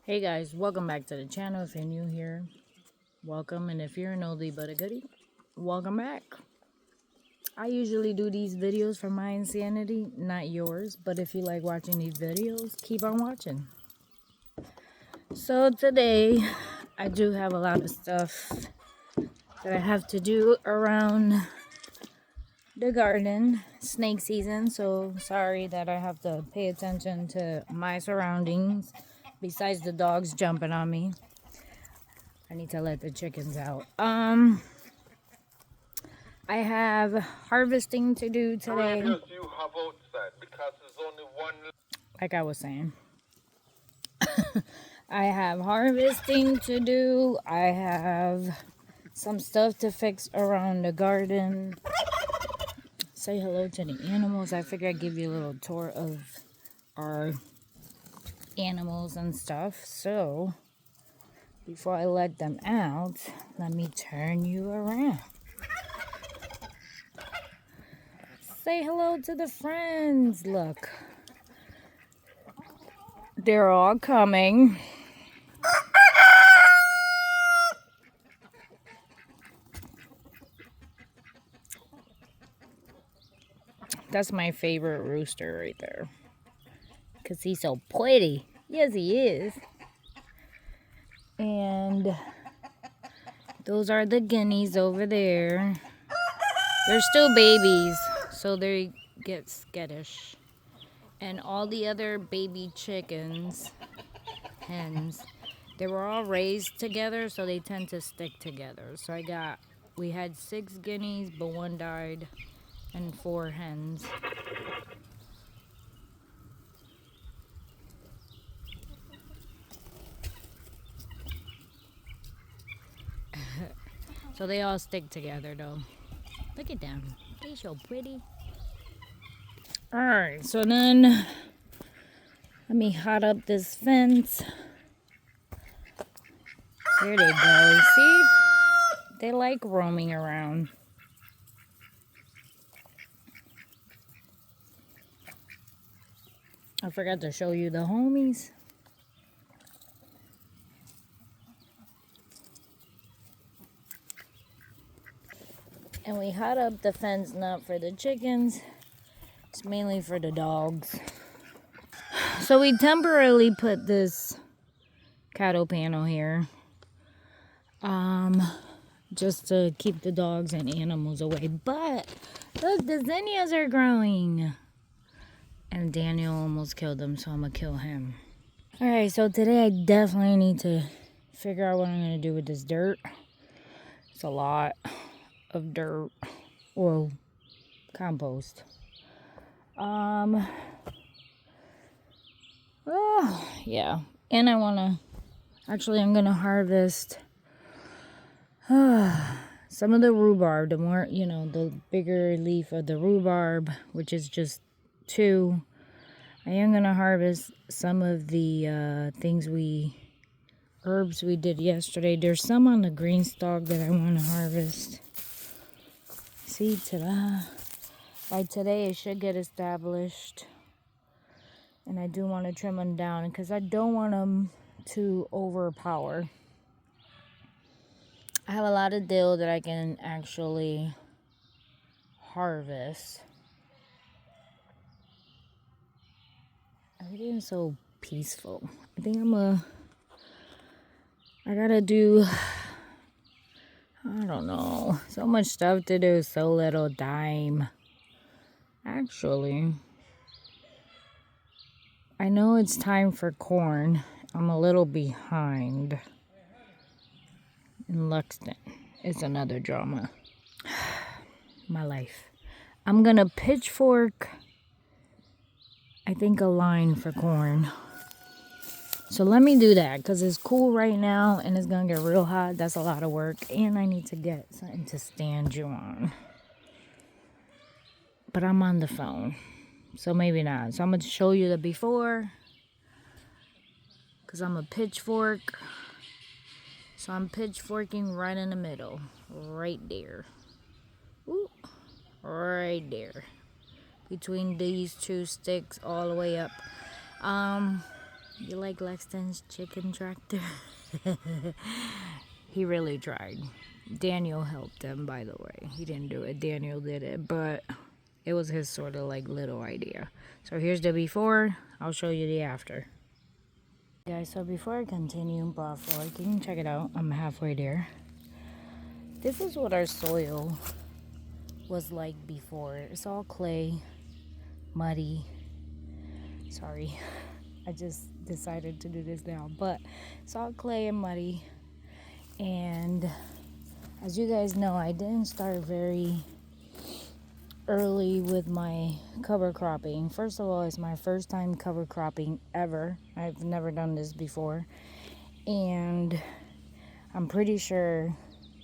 Hey guys, welcome back to the channel. If you're new here, welcome, and if you're an oldie but a goodie, welcome back. I usually do these videos for my insanity, not yours, but if you like watching these videos, keep on watching. So today, I do have a lot of stuff that I have to do around the garden. Snake season, so sorry that I have to pay attention to my surroundings besides the dogs jumping on me. I need to let the chickens out. I have harvesting to do today. Like I was saying. I have harvesting to do. I have some stuff to fix around the garden. Say hello to the animals. I figured I'd give you a little tour of our animals and stuff. So, before I let them out, let me turn you around. Say hello to the friends. Look. They're all coming. That's my favorite rooster right there. Because he's so pretty. Yes, he is. And those are the guineas over there. They're still babies, so they get skittish. And all the other baby chickens, hens, they were all raised together, so they tend to stick together. So we had 6 guineas, but one died, and 4 hens. So they all stick together though. Look at them. They're so pretty. Alright, so then let me hot up this fence. There they go. See? They like roaming around. I forgot to show you the homies. And we hot up the fence not for the chickens. It's mainly for the dogs. So we temporarily put this cattle panel here. Just to keep the dogs and animals away. But look, the zinnias are growing. And Daniel almost killed them, so I'm gonna kill him. Alright, so today I definitely need to figure out what I'm gonna do with this dirt. It's a lot of dirt. Well, compost. Oh, yeah. And I wanna, actually I'm gonna harvest some of the rhubarb, the more, the bigger leaf of the rhubarb, which is just 2. I am going to harvest some of the herbs we did yesterday. There's some on the green stalk that I want to harvest. See, ta-da. By today, it should get established. And I do want to trim them down because I don't want them to overpower. I have a lot of dill that I can actually harvest. Everything's so peaceful. I think I gotta do, I don't know, so much stuff to do, so little time. Actually, I know it's time for corn. I'm a little behind. In Luxton is another drama. My life. I'm gonna pitchfork, I think, a line for corn. So let me do that because it's cool right now and it's gonna get real hot. That's a lot of work, and I need to get something to stand you on. But I'm on the phone, so maybe not. So I'm gonna show you the before because I'm a pitchfork. So I'm pitchforking right in the middle, right there. Ooh, right there. Between these 2 sticks all the way up. You like Lexton's chicken tractor? He really tried. Daniel helped him, by the way. He didn't do it. Daniel did it, but it was his sort of like little idea. So here's the before. I'll show you the after. Guys, so before I continue broad fork, you can check it out. I'm halfway there. This is what our soil was like before. It's all clay, muddy. Sorry, I just decided to do this now, but it's all clay and muddy. And as you guys know, I didn't start very early with my cover cropping. First of all, it's my first time cover cropping ever. I've never done this before, and I'm pretty sure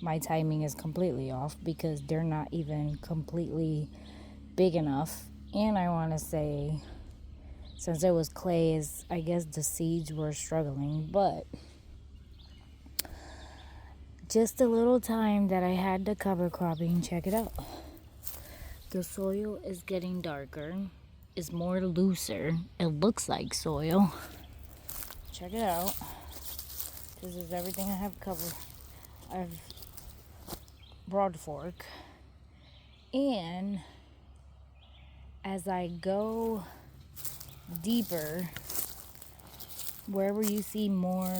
my timing is completely off because they're not even completely big enough. And I want to say, since it was clay, I guess the seeds were struggling, but just a little time that I had the cover cropping. Check it out. The soil is getting darker. It's more looser. It looks like soil. Check it out. This is everything I have covered. I've broad fork. And as I go deeper, wherever you see more,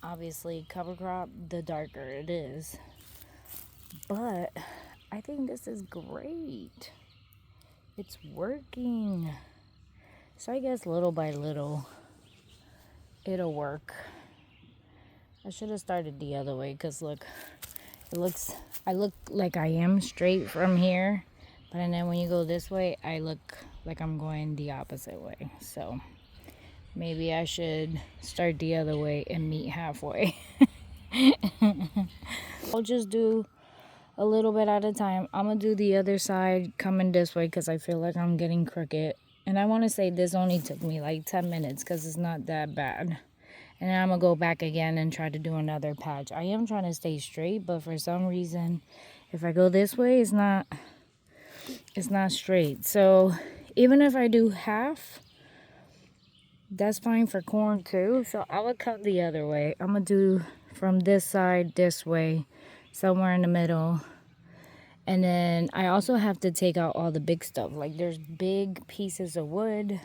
obviously, cover crop, the darker it is. But I think this is great. It's working. So I guess little by little, it'll work. I should have started the other way because look, I look like I am straight from here. But then when you go this way, I look like I'm going the opposite way. So maybe I should start the other way and meet halfway. I'll just do a little bit at a time. I'm gonna do the other side coming this way because I feel like I'm getting crooked. And I want to say this only took me like 10 minutes because it's not that bad. And then I'm gonna go back again and try to do another patch. I am trying to stay straight, but for some reason, if I go this way, it's not straight. So even if I do half, that's fine for corn too. So I would cut the other way. I'm gonna do from this side this way, somewhere in the middle. And then I also have to take out all the big stuff. Like there's big pieces of wood.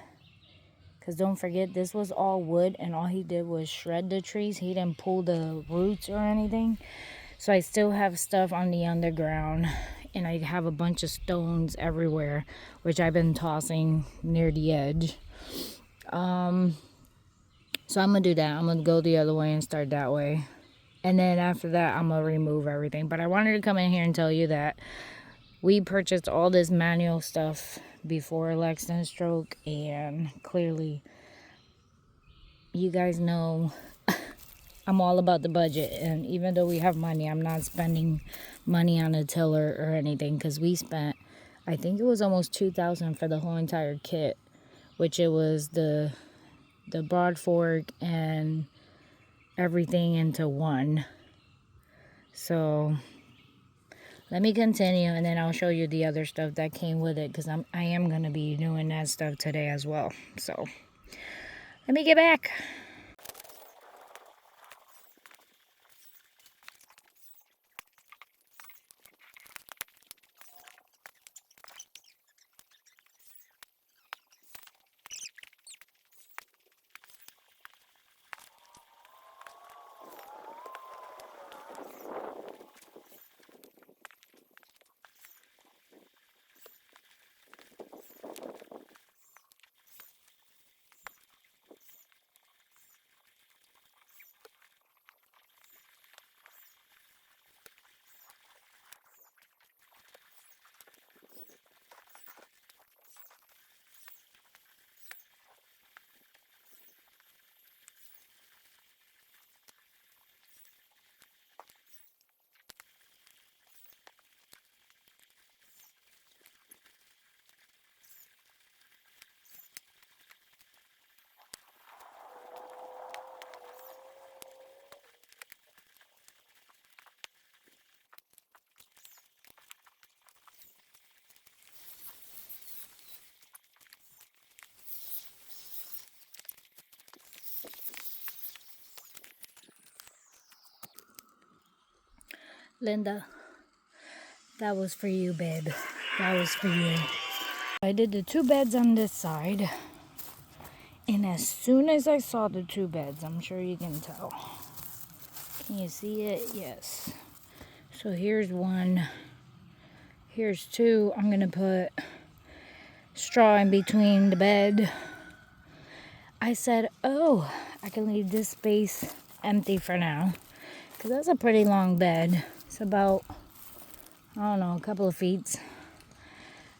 Because don't forget, this was all wood and all he did was shred the trees. He didn't pull the roots or anything. So I still have stuff on the underground. And I have a bunch of stones everywhere, which I've been tossing near the edge. So I'm going to do that. I'm going to go the other way and start that way. And then after that, I'm going to remove everything. But I wanted to come in here and tell you that we purchased all this manual stuff before Lexton's stroke. And clearly, you guys know I'm all about the budget. And even though we have money, I'm not spending money on a tiller or anything. Because we spent, I think it was almost $2,000 for the whole entire kit. Which it was the broad fork and everything into one. So let me continue and then I'll show you the other stuff that came with it because I am going to be doing that stuff today as well. So let me get back. Linda, that was for you, babe. That was for you. I did the 2 beds on this side. And as soon as I saw the 2 beds, I'm sure you can tell. Can you see it? Yes. So here's 1. Here's 2. I'm going to put straw in between the bed. I said, oh, I can leave this space empty for now. Because that's a pretty long bed. It's about, I don't know, a couple of feet.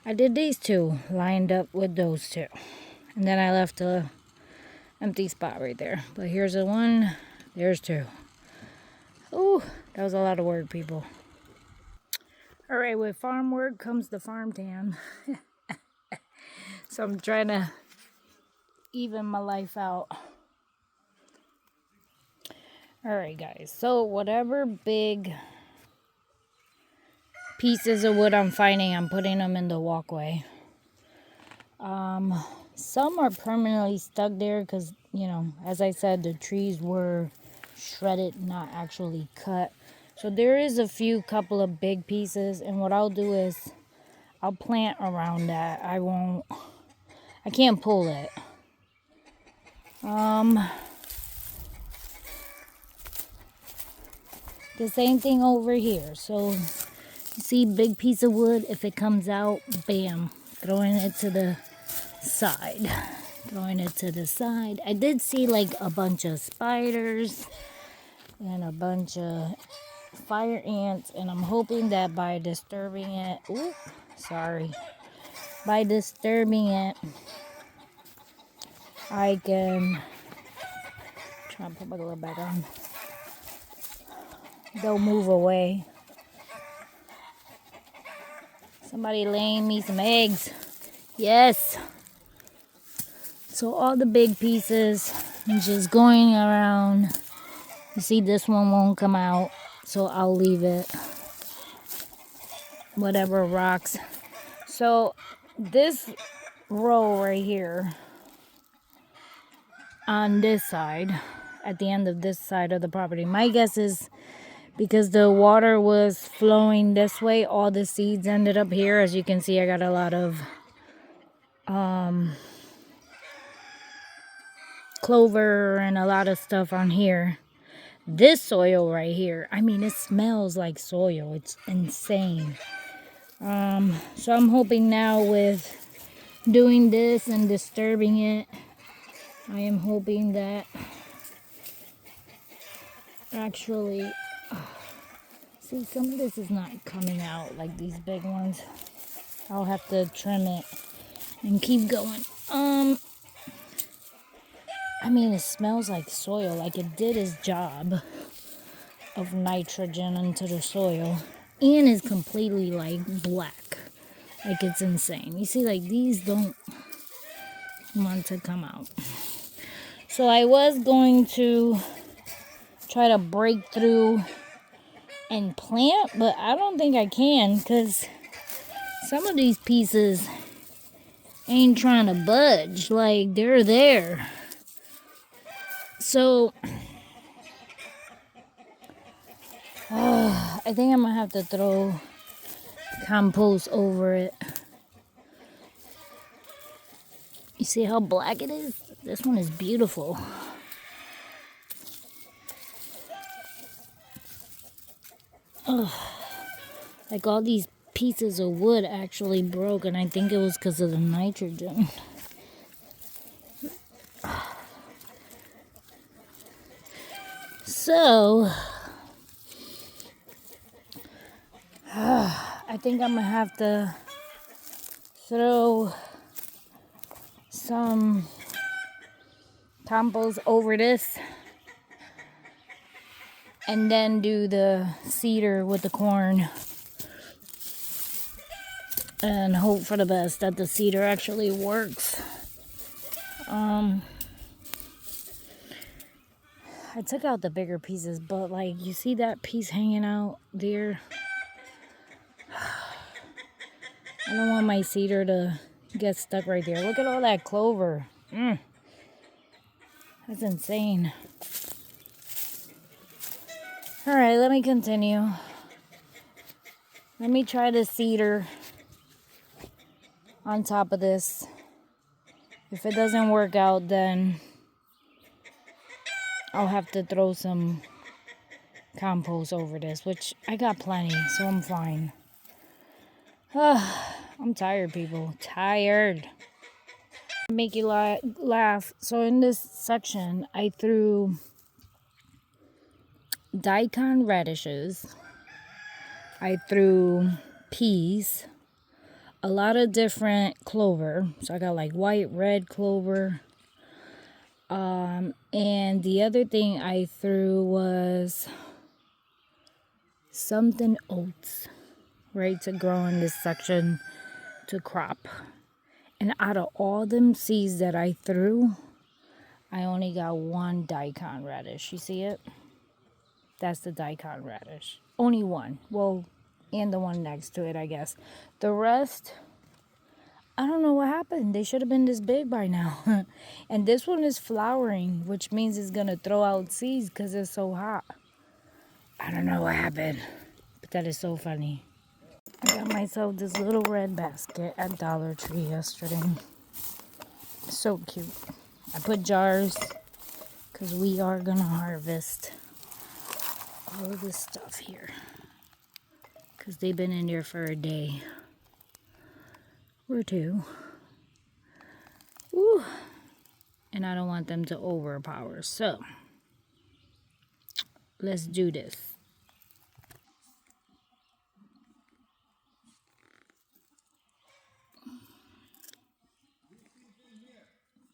I did these 2 lined up with those 2. And then I left a empty spot right there. But here's a 1. There's 2. Ooh, that was a lot of work, people. Alright, with farm work comes the farm tan. So I'm trying to even my life out. Alright, guys. So whatever big pieces of wood I'm finding, I'm putting them in the walkway. Some are permanently stuck there because, you know, as I said, the trees were shredded, not actually cut. So there is a couple of big pieces, and what I'll do is I'll plant around that. I can't pull it. The same thing over here. So you see, big piece of wood, if it comes out, bam, throwing it to the side. Throwing it to the side. I did see like a bunch of spiders and a bunch of fire ants, and I'm hoping that by disturbing it, by disturbing it, I can try and put my glove back on. They'll move away. Somebody laying me some eggs. Yes. So all the big pieces, I'm just going around. You see, this one won't come out, so I'll leave it. Whatever rocks. So this row right here on this side, at the end of this side of the property, my guess is because the water was flowing this way, all the seeds ended up here. As you can see, I got a lot of clover and a lot of stuff on here. This soil right here, I mean, it smells like soil. It's insane. So I'm hoping now with doing this and disturbing it, I am hoping that actually, see, some of this is not coming out like these big ones. I'll have to trim it and keep going. I mean, it smells like soil, like it did its job of nitrogen into the soil, and is completely like black. Like, it's insane. You see, like, these don't want to come out. So I was going to try to break through and plant, but I don't think I can, because some of these pieces ain't trying to budge. Like, they're there. So I think I'm gonna have to throw compost over it. You see how black it is? This one is beautiful. Like, all these pieces of wood actually broke, and I think it was because of the nitrogen. So I think I'm gonna have to throw some compost over this and then do the cedar with the corn and hope for the best that the cedar actually works. I took out the bigger pieces, but like, you see that piece hanging out there? I don't want my cedar to get stuck right there. Look at all that clover. That's insane. Alright, let me continue. Let me try the cedar on top of this. If it doesn't work out, then I'll have to throw some compost over this, which I got plenty, so I'm fine. I'm tired, people. Tired. Make you laugh. So in this section, I threw daikon radishes. I threw peas. A lot of different clover. So I got like white, red clover. And the other thing I threw was something oats, right, to grow in this section to crop. And out of all them seeds that I threw, I only got one daikon radish. You see it? That's the daikon radish. Only one. Well, and the one next to it, I guess. The rest, I don't know what happened. They should have been this big by now. And this one is flowering, which means it's going to throw out seeds because it's so hot. I don't know what happened, but that is so funny. I got myself this little red basket at Dollar Tree yesterday. So cute. I put jars because we are going to harvest all of this stuff here because they've been in there for a day or two. Woo. And I don't want them to overpower. So let's do this.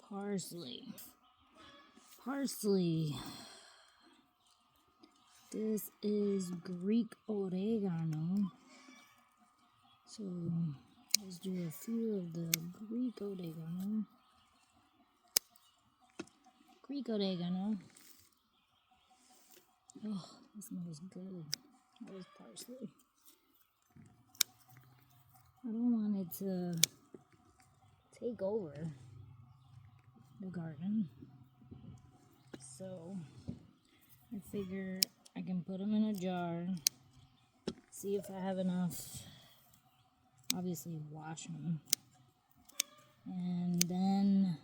Parsley. This is Greek oregano. So let's do a few of the Greek oregano. Oh, this smells good. That was parsley. I don't want it to take over the garden. So I figure I can put them in a jar, see if I have enough, obviously wash them, and then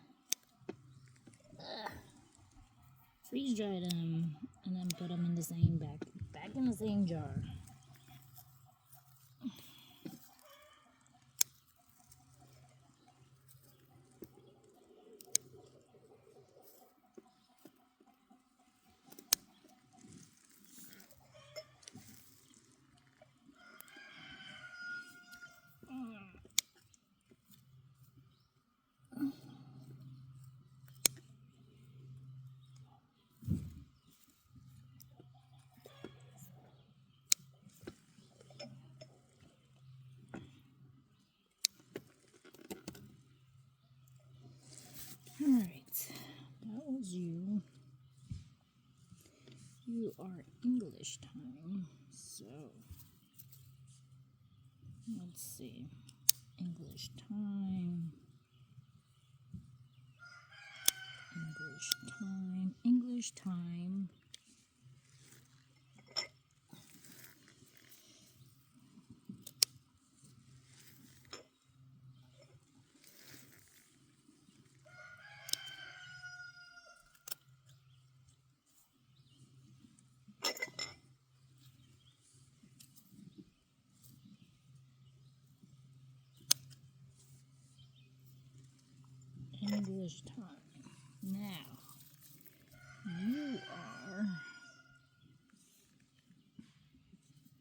freeze dry them, and then put them in the same back in the same jar. Alright, that was you. You are English time, so let's see. English time. English time. Now, you are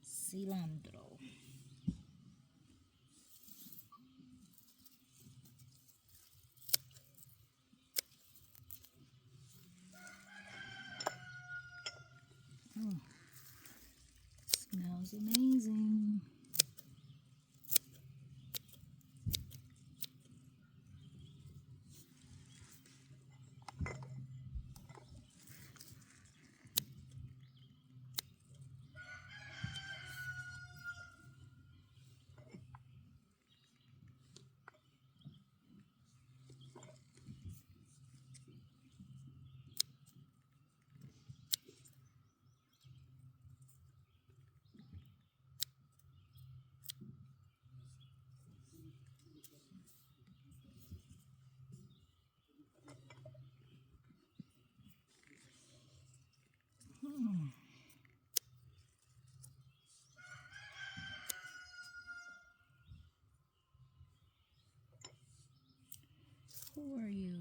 cilantro. Smells amazing. Who are you?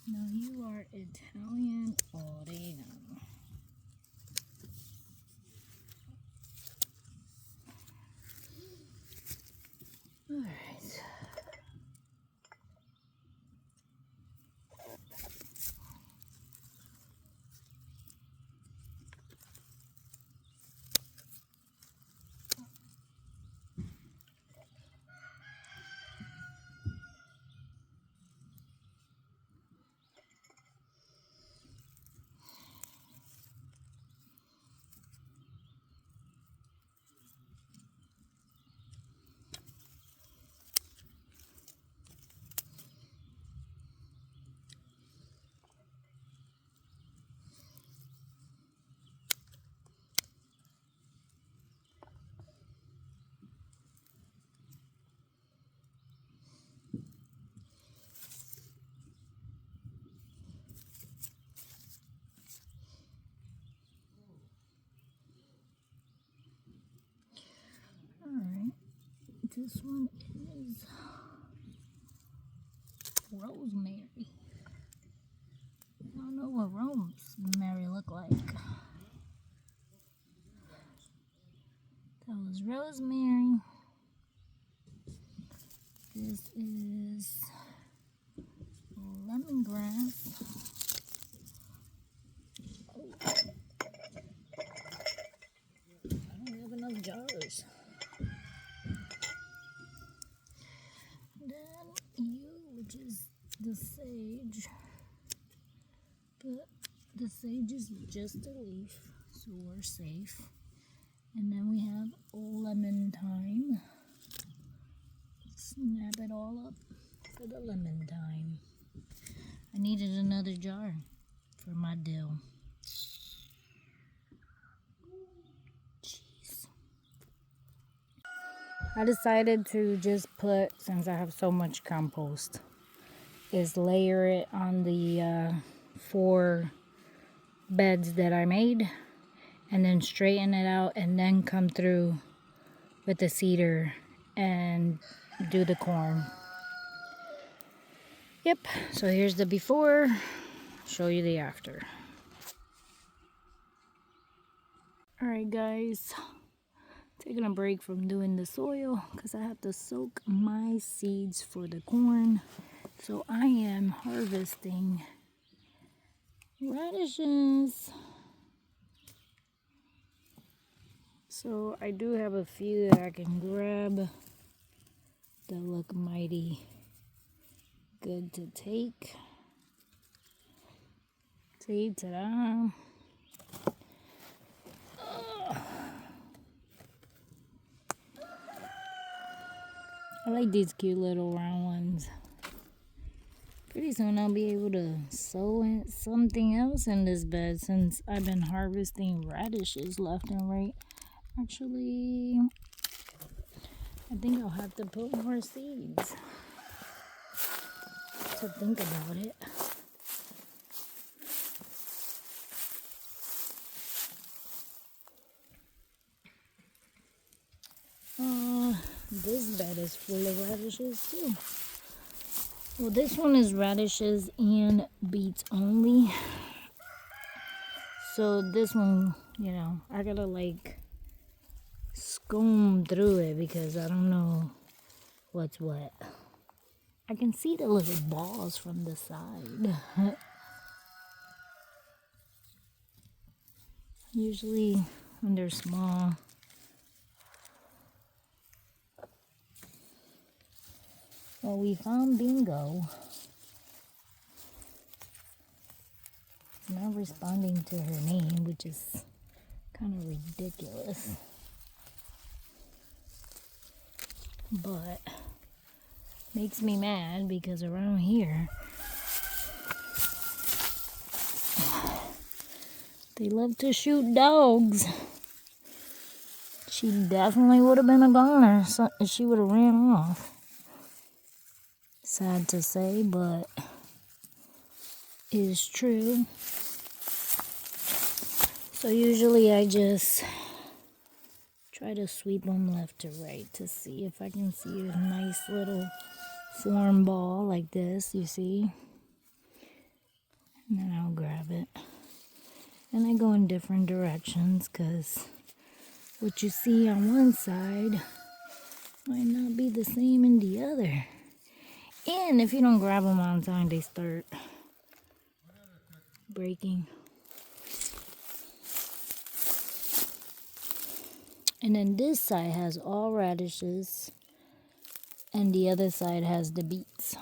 No, you are Italian oregano. All right. Alright, this one is rosemary. I don't know what rosemary look like. That was rosemary. This is lemongrass. I don't have enough jars. Then you, which is the sage, but the sage is just a leaf, so we're safe. And then we have lemon thyme. Snap it all up for the lemon thyme. I needed another jar for my dill. Jeez. I decided to just put, since I have so much compost, is layer it on the 4 beds that I made, and then straighten it out, and then come through with the seeder and do the corn. Yep, so here's the before, show you the after. Alright guys, taking a break from doing the soil because I have to soak my seeds for the corn. So I am harvesting radishes. So I do have a few that I can grab that look mighty good to take. See, ta-da! I like these cute little round ones. Pretty soon I'll be able to sow in something else in this bed since I've been harvesting radishes left and right. Actually, I think I'll have to put more seeds to think about it. This bed is full of radishes too. Well, this one is radishes and beets only. So this one, you know, I gotta like comb through it because I don't know what's what. I can see the little balls from the side. Usually when they're small. Well, we found Bingo. Not responding to her name, which is kind of ridiculous. But makes me mad because around here they love to shoot dogs. She definitely would have been a goner if she would have ran off. Sad to say, but it is true. So usually I just try to sweep them left to right to see if I can see a nice little form ball like this, you see? And then I'll grab it. And I go in different directions because what you see on one side might not be the same in the other. And if you don't grab them on time, they start breaking. And then this side has all radishes, and the other side has the beets,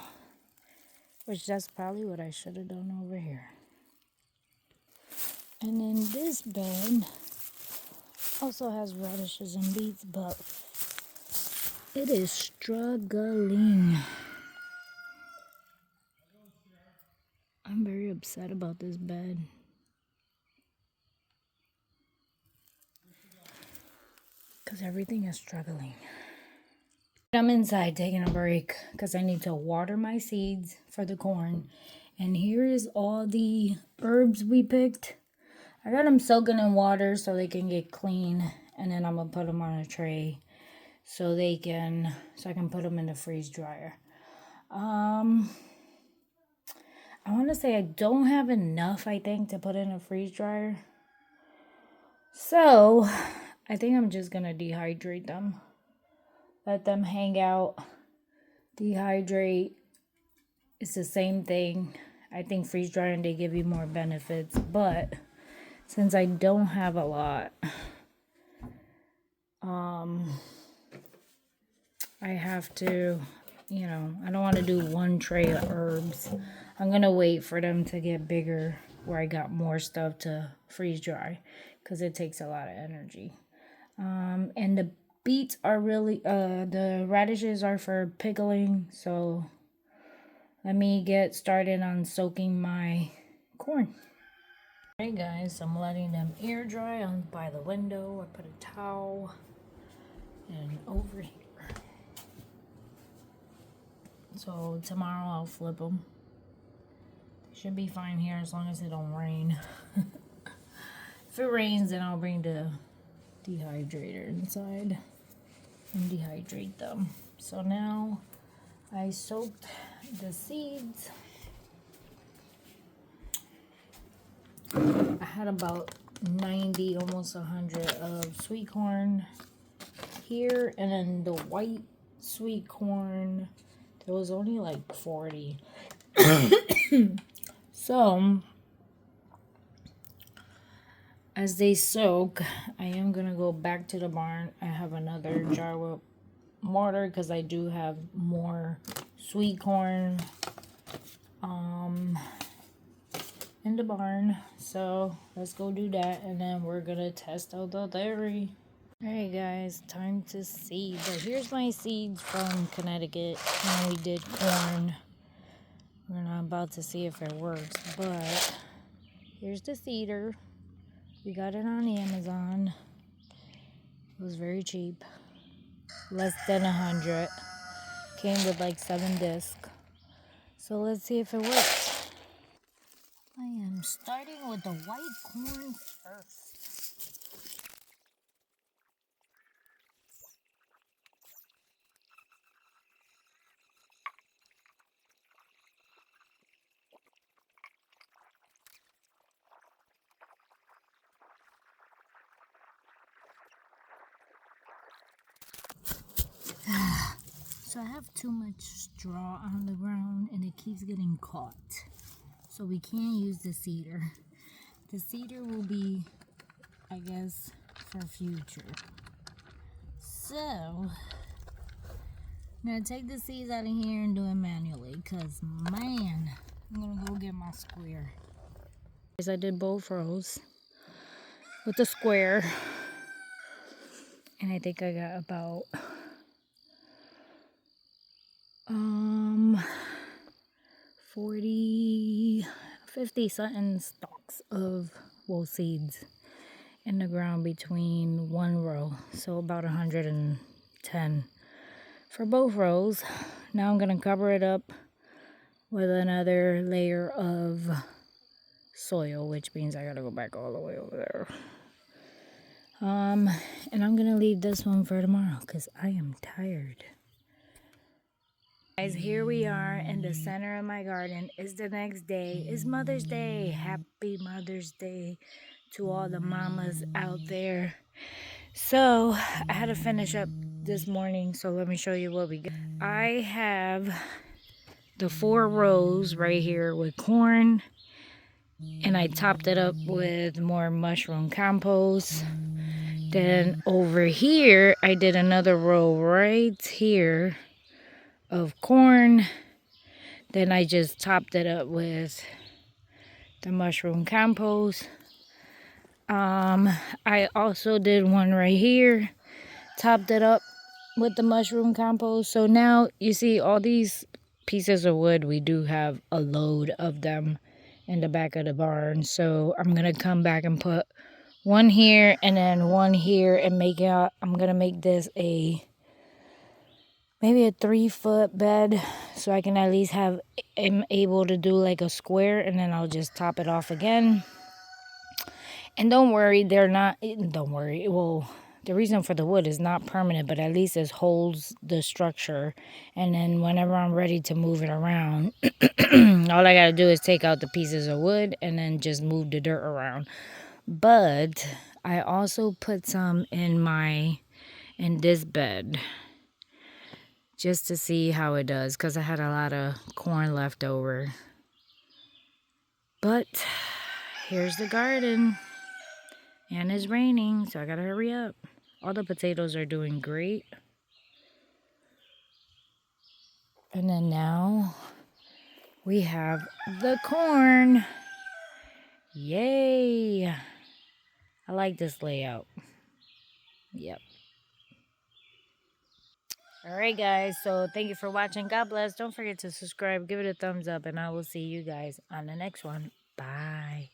which that's probably what I should have done over here. And then this bed also has radishes and beets, but it is struggling. I'm very upset about this bed. Because everything is struggling. I'm inside taking a break because I need to water my seeds for the corn. And here is all the herbs we picked. I got them soaking in water so they can get clean. And then I'm going to put them on a tray so I can put them in the freeze dryer. I want to say I don't have enough, I think, to put in a freeze dryer. So I think I'm just going to dehydrate them. Let them hang out. Dehydrate. It's the same thing. I think freeze drying, they give you more benefits. But since I don't have a lot, I have to, I don't want to do one tray of herbs. I'm going to wait for them to get bigger where I got more stuff to freeze dry because it takes a lot of energy. And the beets are really, the radishes are for pickling. So let me get started on soaking my corn. Hey guys, I'm letting them air dry on by the window. I put a towel and over here. So tomorrow I'll flip them. They should be fine here as long as it don't rain. If it rains, then I'll bring the dehydrator inside and dehydrate them. So now I soaked the seeds. I had about 90, almost 100 of sweet corn here, and then the white sweet corn, there was only like 40. So as they soak, I am gonna go back to the barn. I have another jar with water because I do have more sweet corn in the barn. So let's go do that, and then we're gonna test out the dairy. Alright guys, time to seed. But here's my seeds from Connecticut when we did corn. We're not about to see if it works, but here's the seeder. We got it on Amazon. It was very cheap. Less than 100. Came with like 7 discs. So let's see if it works. I am starting with the white corn first. So I have too much straw on the ground and it keeps getting caught. So we can't use the seeder. The seeder will be, I guess, for future. So I'm gonna take the seeds out of here and do it manually, cause man, I'm gonna go get my square. I did both rows with the square, and I think I got about 50 something stalks of seeds in the ground between one row, so about 110 for both rows. Now I'm gonna cover it up with another layer of soil, which means I gotta go back all the way over there. And I'm gonna leave this one for tomorrow because I am tired. Guys, here we are in the center of my garden. It's the next day. It's Mother's Day. Happy Mother's Day to all the mamas out there. So I had to finish up this morning, so let me show you what we got. I have the 4 rows right here with corn, and I topped it up with more mushroom compost. Then over here I did another row right here of corn. Then I just topped it up with the mushroom compost. I also did one right here, topped it up with the mushroom compost. So now you see all these pieces of wood, we do have a load of them in the back of the barn. So I'm gonna come back and put one here and then one here and I'm gonna make this maybe a 3-foot bed, so I can at least am able to do like a square, and then I'll just top it off again. And don't worry, well, the reason for the wood is not permanent, but at least it holds the structure. And then whenever I'm ready to move it around, all I gotta do is take out the pieces of wood and then just move the dirt around. But I also put some in this bed just to see how it does, because I had a lot of corn left over. But here's the garden, and it's raining, so I gotta hurry up. All the potatoes are doing great. And then now we have the corn. Yay! I like this layout. Yep. Alright guys, so thank you for watching. God bless. Don't forget to subscribe, give it a thumbs up, and I will see you guys on the next one. Bye.